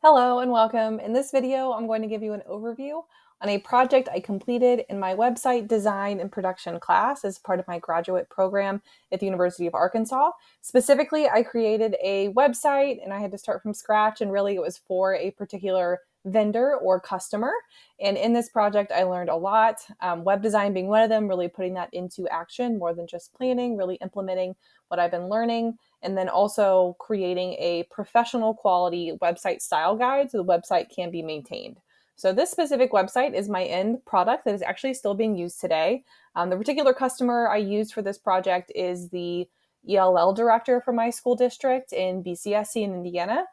Hello and welcome. In this video, I'm going to give you an overview on a project I completed in my website design and production class as part of my graduate program at the University of Arkansas. Specifically, I created a website and I had to start from scratch, and really it was for a particular vendor or customer. And in this project, I learned a lot, web design being one of them, really putting that into action more than just planning, really implementing what I've been learning, and then also creating a professional quality website style guide so the website can be maintained. So this specific website is my end product that is actually still being used today. The particular customer I used for this project is the ELL director for my school district in BCSC in Indiana.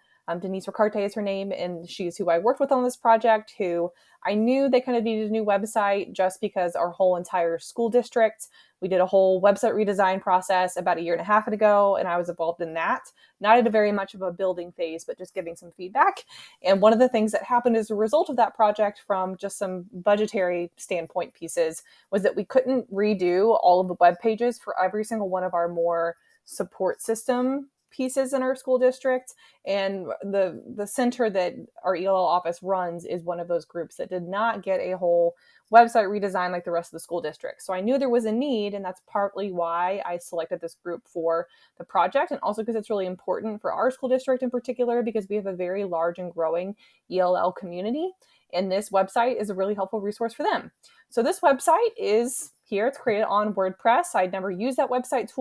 Denise Ricarte is her name, and she's who I worked with on this project, who I knew they kind of needed a new website just because our whole entire school district, we did a whole website redesign process about a year and a half ago, and I was involved in that. Not at a very much of a building phase, but just giving some feedback. And one of the things that happened as a result of that project from just some budgetary standpoint pieces was that we couldn't redo all of the web pages for every single one of our more support system pieces in our school district. And the center that our ELL office runs is one of those groups that did not get a whole website redesign like the rest of the school district. So I knew there was a need, and that's partly why I selected this group for the project, and also because it's really important for our school district in particular because we have a very large and growing ELL community, and this website is a really helpful resource for them. So this website is here. It's created on WordPress. I'd never used that website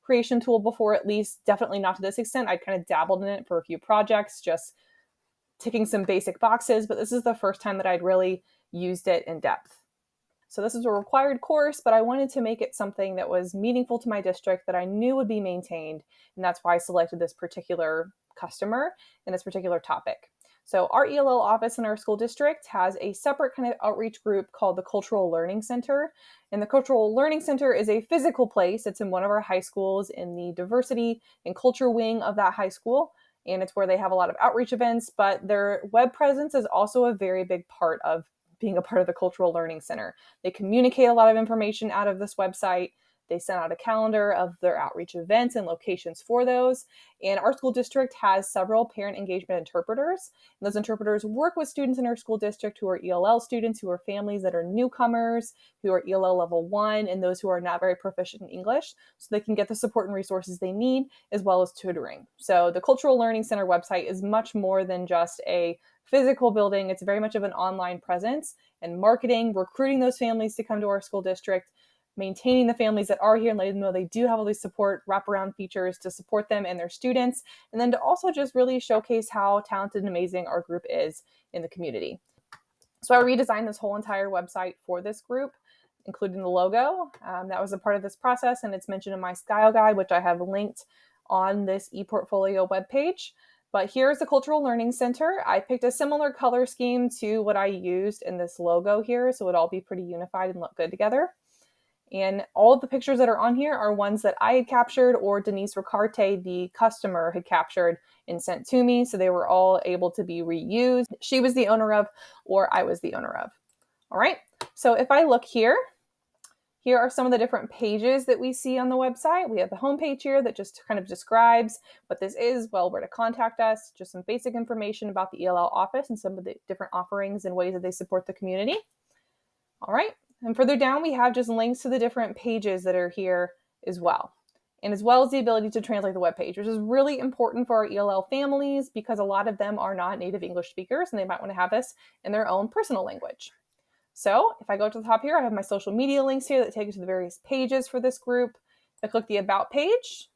creation tool before, at least definitely not to this extent. I'd kind of dabbled in it for a few projects, just ticking some basic boxes, but this is the first time that I'd really used it in depth. So this is a required course, but I wanted to make it something that was meaningful to my district that I knew would be maintained, and that's why I selected this particular customer and this particular topic. So our ELL office in our school district has a separate kind of outreach group called the Cultural Learning Center. And the Cultural Learning Center is a physical place. It's in one of our high schools in the diversity and culture wing of that high school. And it's where they have a lot of outreach events, but their web presence is also a very big part of being a part of the Cultural Learning Center. They communicate a lot of information out of this website. They send out a calendar of their outreach events and locations for those. And our school district has several parent engagement interpreters. And those interpreters work with students in our school district who are ELL students, who are families that are newcomers, who are ELL level 1, and those who are not very proficient in English, so they can get the support and resources they need, as well as tutoring. So the Cultural Learning Center website is much more than just a physical building. It's very much of an online presence and marketing, recruiting those families to come to our school district, maintaining the families that are here and letting them know they do have all these support wraparound features to support them and their students, and then to also just really showcase how talented and amazing our group is in the community. So I redesigned this whole entire website for this group, including the logo. That was a part of this process, and it's mentioned in my style guide, which I have linked on this ePortfolio webpage. But here's the Cultural Learning Center. I picked a similar color scheme to what I used in this logo here, so it'd all be pretty unified and look good together. And all of the pictures that are on here are ones that I had captured or Denise Ricarte, the customer, had captured and sent to me. So they were all able to be reused. She was the owner of, or I was the owner of. All right. So if I look here, here are some of the different pages that we see on the website. We have the homepage here that just kind of describes what this is, well, where to contact us, just some basic information about the ELL office and some of the different offerings and ways that they support the community. All right. And further down, we have just links to the different pages that are here as well. And as well as the ability to translate the web page, which is really important for our ELL families because a lot of them are not native English speakers and they might want to have this in their own personal language. So if I go to the top here, I have my social media links here that take you to the various pages for this group. If I click the About page,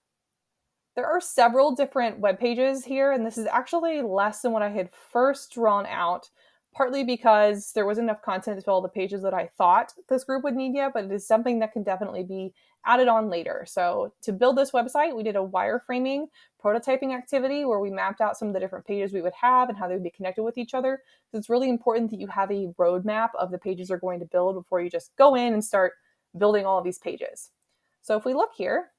there are several different web pages here, and this is actually less than what I had first drawn out, partly because there wasn't enough content to fill all the pages that I thought this group would need yet, but it is something that can definitely be added on later. So to build this website, we did a wireframing prototyping activity where we mapped out some of the different pages we would have and how they would be connected with each other. So it's really important that you have a roadmap of the pages you're going to build before you just go in and start building all of these pages. So if we look here,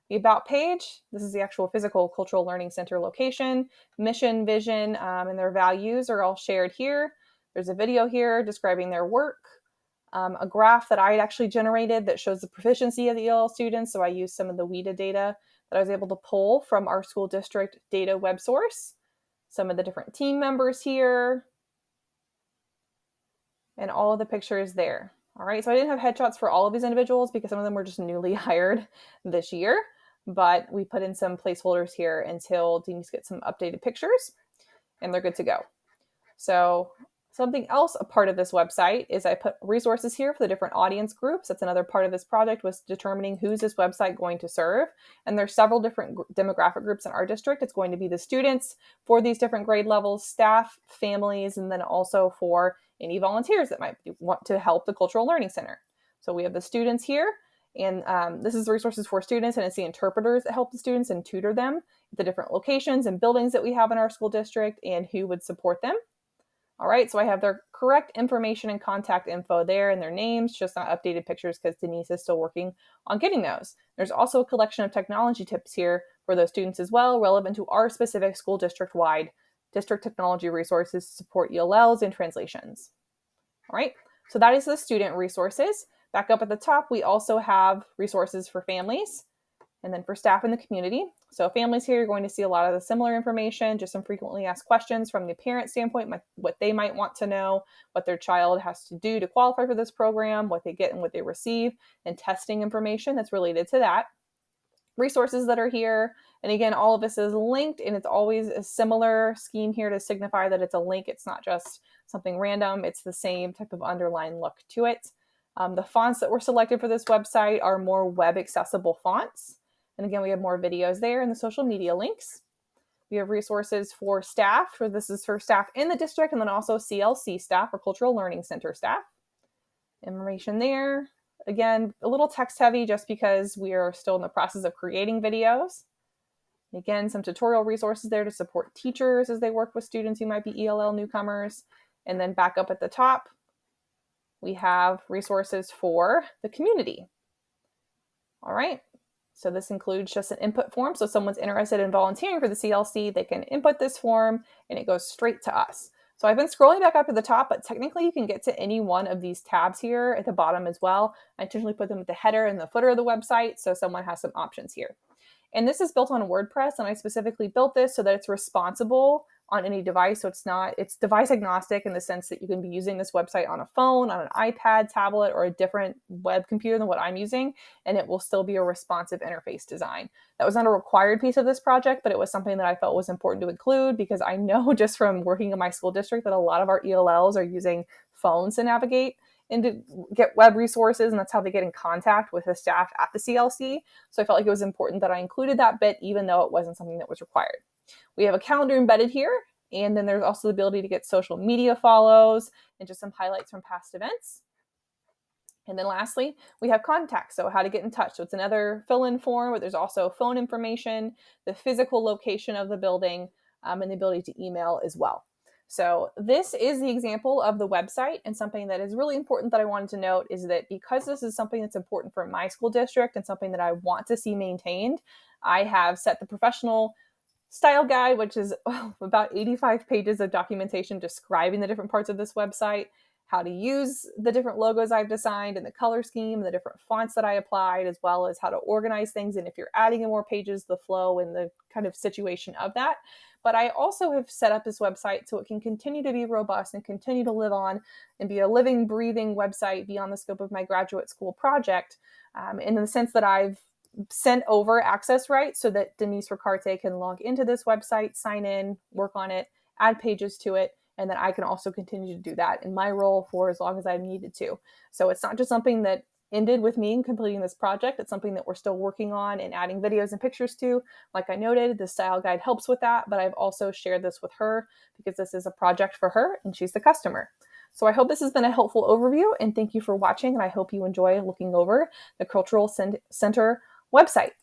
the About page, this is the actual physical Cultural Learning Center location, mission, vision, and their values are all shared here. There's a video here describing their work, a graph that I had actually generated that shows the proficiency of the ELL students. So I used some of the WIDA data that I was able to pull from our school district data web source. Some of the different team members here, and all of the pictures there. All right, so I didn't have headshots for all of these individuals because some of them were just newly hired this year, but we put in some placeholders here until Denise gets some updated pictures, and they're good to go. So something else, a part of this website, is I put resources here for the different audience groups. That's another part of this project, was determining who's this website going to serve. And there's several different demographic groups in our district. It's going to be the students for these different grade levels, staff, families, and then also for any volunteers that might want to help the Cultural Learning Center. So we have the students here, and this is the resources for students, and it's the interpreters that help the students and tutor them at the different locations and buildings that we have in our school district and who would support them. All right, so I have their correct information and contact info there and their names, just not updated pictures because Denise is still working on getting those. There's also a collection of technology tips here for those students as well, relevant to our specific school district-wide district technology resources to support ELLs and translations. All right, so that is the student resources. Back up at the top, we also have resources for families and then for staff in the community. So families here, you're going to see a lot of the similar information, just some frequently asked questions from the parent standpoint, what they might want to know, what their child has to do to qualify for this program, what they get and what they receive, and testing information that's related to that. Resources that are here. And again, all of this is linked, and it's always a similar scheme here to signify that it's a link. It's not just something random. It's the same type of underline look to it. The fonts that were selected for this website are more web accessible fonts. And again, we have more videos there and the social media links. We have resources for staff. This is for staff in the district, and then also CLC staff, or Cultural Learning Center staff. Information there. Again, a little text heavy just because we are still in the process of creating videos. Again, some tutorial resources there to support teachers as they work with students who might be ELL newcomers. And then back up at the top, we have resources for the community. All right. So this includes just an input form. So if someone's interested in volunteering for the CLC, they can input this form and it goes straight to us. So I've been scrolling back up to the top, but technically you can get to any one of these tabs here at the bottom as well. I intentionally put them at the header and the footer of the website, so someone has some options here. And this is built on WordPress, and I specifically built this so that it's responsible on any device. So it's device agnostic in the sense that you can be using this website on a phone, on an iPad, tablet, or a different web computer than what I'm using, and it will still be a responsive interface design. That was not a required piece of this project, but it was something that I felt was important to include because I know just from working in my school district that a lot of our ELLs are using phones to navigate and to get web resources, and that's how they get in contact with the staff at the CLC. So I felt like it was important that I included that bit, even though it wasn't something that was required. We have a calendar embedded here, and then there's also the ability to get social media follows and just some highlights from past events. And then lastly, we have contacts, so how to get in touch. So it's another fill-in form, but there's also phone information, the physical location of the building, and the ability to email as well. So this is the example of the website, and something that is really important that I wanted to note is that because this is something that's important for my school district and something that I want to see maintained, I have set the professional style guide, which is about 85 pages of documentation describing the different parts of this website, how to use the different logos I've designed and the color scheme, the different fonts that I applied, as well as how to organize things. And if you're adding in more pages, the flow and the kind of situation of that. But I also have set up this website so it can continue to be robust and continue to live on and be a living, breathing website beyond the scope of my graduate school project, in the sense that I've sent over access rights so that Denise Ricarte can log into this website, sign in, work on it, add pages to it, and then I can also continue to do that in my role for as long as I needed to. So it's not just something that ended with me completing this project. It's something that we're still working on and adding videos and pictures to. Like I noted, the style guide helps with that, but I've also shared this with her because this is a project for her and she's the customer. So I hope this has been a helpful overview, and thank you for watching, and I hope you enjoy looking over the Cultural Center website.